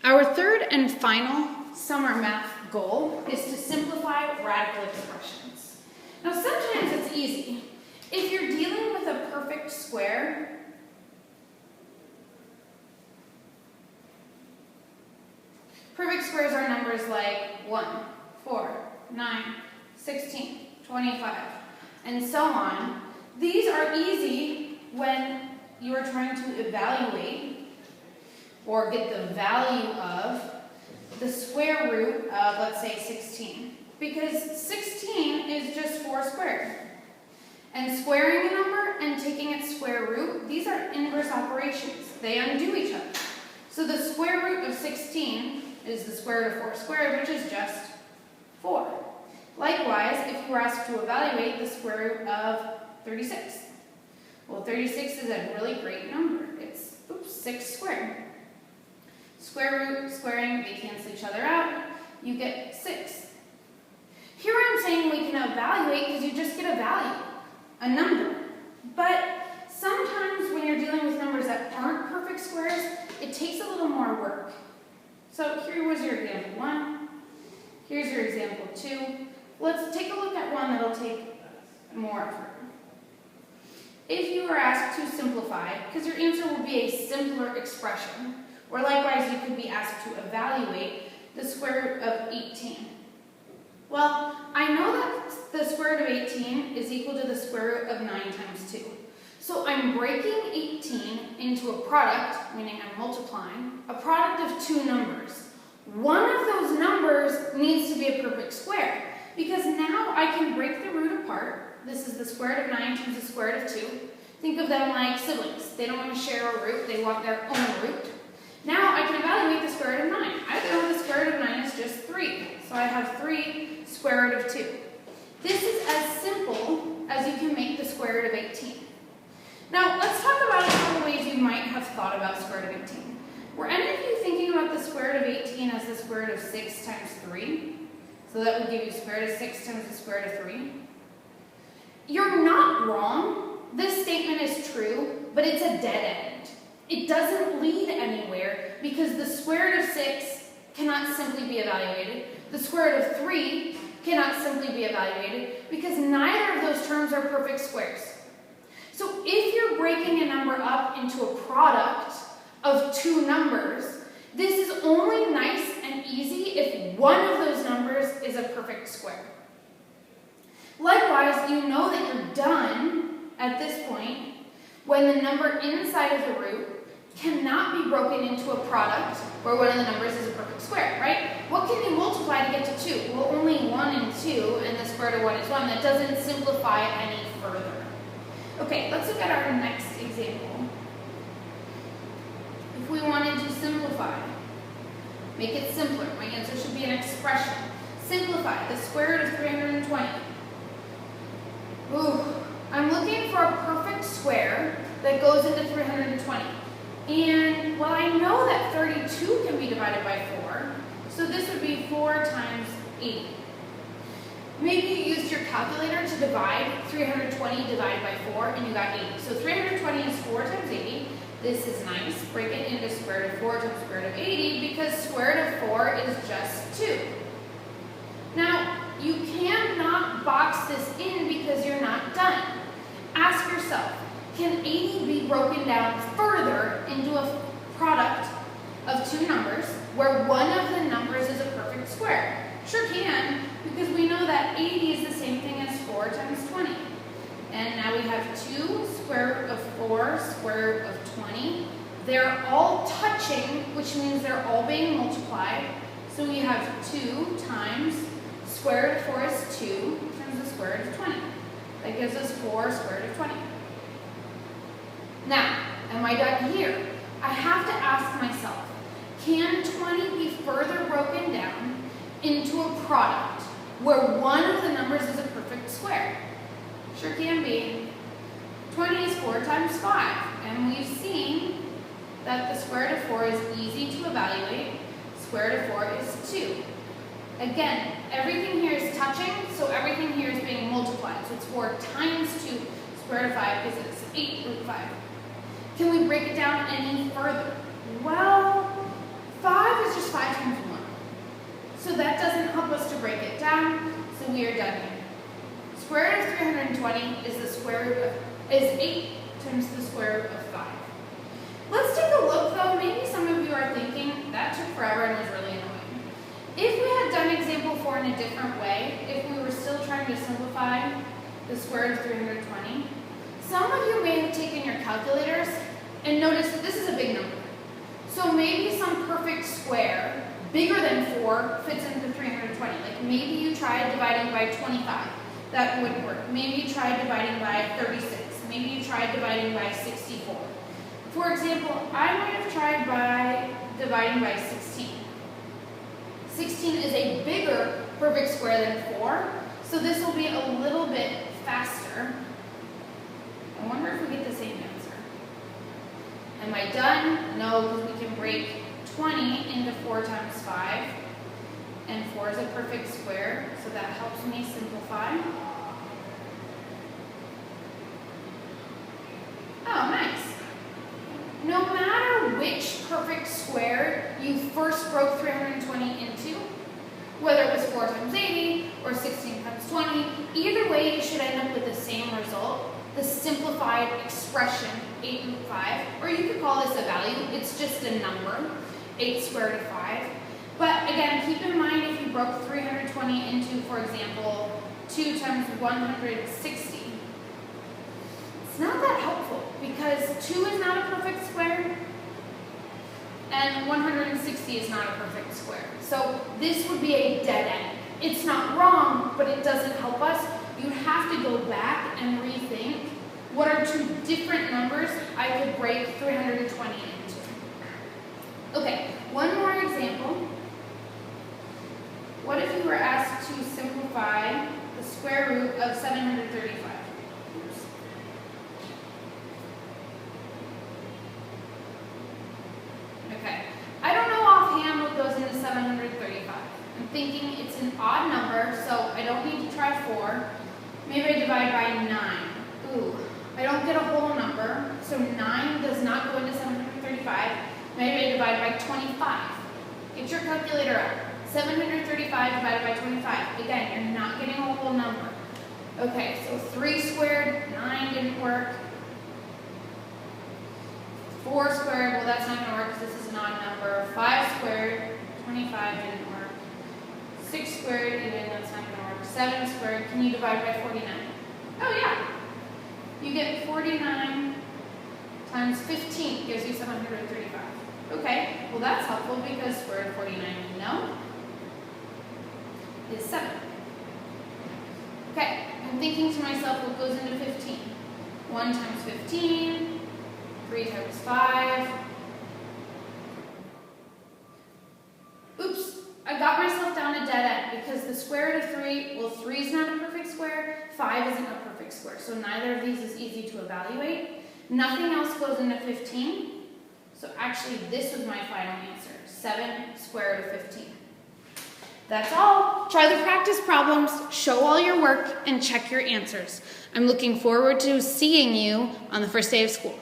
Our third and final summer math goal is to simplify radical expressions. Now sometimes it's easy. If you're dealing with a perfect square, perfect squares are numbers like 1, 4, 9, 16, 25, and so on. These are easy when you are trying to evaluate or get the value of the square root of, let's say, 16. Because 16 is just 4 squared. And squaring a number and taking its square root, these are inverse operations. They undo each other. So the square root of 16 is the square root of 4 squared, which is just 4. Likewise, if you were asked to evaluate the square root of 36. Well, 36 is a really great number. It's 6 squared. Square root, squaring, they cancel each other out. You get 6. Here I'm saying we can evaluate because you just get a value, a number. But sometimes when you're dealing with numbers that aren't perfect squares, it takes a little more work. So here was your example 1. Here's your example 2. Let's take a look at one that'll take more effort. If you were asked to simplify, because your answer will be a simpler expression, or likewise you could be asked to evaluate the square root of 18. Well, I know that the square root of 18 is equal to the square root of 9 times 2. So I'm breaking 18 into a product, meaning I'm multiplying, a product of 2 numbers. One of those numbers needs to be a perfect square, because now I can break the root apart. This is the square root of 9 times the square root of 2. Think of them like siblings. They don't want to share a root, they want their own root. Now I can evaluate the square root of 9. I know the square root of 9 is just 3. So I have 3 square root of 2. This is as simple as you can make the square root of 18. Now let's talk about a couple ways you might have thought about square root of 18. Were any of you thinking about the square root of 18 as the square root of 6 times 3? So that would give you square root of 6 times the square root of 3. You're not wrong. This statement is true, but it's a dead end. It doesn't lead anywhere because the square root of 6 cannot simply be evaluated. The square root of 3 cannot simply be evaluated because neither of those terms are perfect squares. So if you're breaking a number up into a product of 2 numbers, this is only nice and easy if one of those numbers is a perfect square. Likewise, you know that you're done at this point when the number inside of the root cannot be broken into a product where one of the numbers is a perfect square, right? What can you multiply to get to 2? Well, only 1 and 2, and the square root of 1 is 1. That doesn't simplify any further. Okay, let's look at our next example. If we wanted to simplify, make it simpler. My answer should be an expression. Simplify the square root of 320. Ooh, I'm looking for a perfect square that goes into 320. And, well, I know that 32 can be divided by 4, so this would be 4 times 80. Maybe you used your calculator to divide 320 divided by 4, and you got 80. So 320 is 4 times 80. This is nice. Break it into square root of 4 times square root of 80, because square root of 4 is just 2. Now, you cannot box this in because you're not done. Ask yourself, can 80 be broken down further into a product of 2 numbers where one of the numbers is a perfect square? Sure can, because we know that 80 is the same thing as 4 times 20. And now we have 2 square root of 4 square root of 20. They're all touching, which means they're all being multiplied. So we have 2 times square root of 4 is 2 times the square root of 20. That gives us 4 square root of 20. Now, am I done here? I have to ask myself, can 20 be further broken down into a product where one of the numbers is a perfect square? Sure can be. 20 is 4 times 5, and we've seen that the square root of 4 is easy to evaluate. Square root of 4 is 2. Again, everything here is touching, so everything here is being multiplied. So it's 4 times 2 square root of 5 is 8 root 5. Can we break it down any further? Well, 5 is just 320 is the square root of, is 8 times the square root of 5. Let's take a look though. Maybe some of you are thinking, that took forever and was really annoying. If we had done example 4 in a different way, if we were still trying to simplify the square root of 320, some of you may have taken your calculators and noticed that this is a big number. So maybe some perfect square bigger than 4 fits into 320. Like maybe you tried dividing by 25. That wouldn't work. Maybe you tried dividing by 36. Maybe you tried dividing by 64. For example, I might have tried by dividing by 16. 16 is a bigger perfect square than 4, so this will be a little bit faster. I wonder if we get the same answer. Am I done? No, because we can break 20 into 4 times 5, and 4 is a perfect square, so that helps me simplify. Oh, nice. No matter which perfect square you first broke 320 into, whether it was 4 times 80 or 16 times 20, either way you should end up with the same result, the simplified expression, 8 root 5, or you could call this a value, it's just a number, 8 square root of 5. But again, keep in mind if you broke 320 into, for example, 2 times 160, it's not that helpful because 2 is not a perfect square and 160 is not a perfect square. So this would be a dead end. It's not wrong, but it doesn't help us. You'd have to go back and rethink what are 2 different numbers I could break 320 into. Okay, one more example. What if you were asked to simplify the square root of 735? Okay, I don't know offhand what goes into 735. I'm thinking it's an odd number, so I don't need to try 4. Maybe I divide by 9. Ooh, I don't get a whole number, so 9 does not go into 735. Maybe I divide by 25. Get your calculator out. 735 divided by 25. Again, you're not getting a whole number. Okay, so 3 squared, 9 didn't work. 4 squared, well that's not going to work because this is an odd number. 5 squared, 25 didn't work. 6 squared, even that's not going to work. 7 squared, can you divide by 49? Oh yeah. You get 49 times 15 gives you 735. Okay, well that's helpful because square root of 49 we know is 7. Okay, I'm thinking to myself what goes into 15. 1 times 15, 3 times 5. Oops, I got myself down a dead end because the square root of 3, well 3 is not a perfect square, 5 isn't a perfect square, so neither of these is easy to evaluate. Nothing else goes into 15, so actually this was my final answer, 7 square root of 15. That's all. Try the practice problems, show all your work, and check your answers. I'm looking forward to seeing you on the first day of school.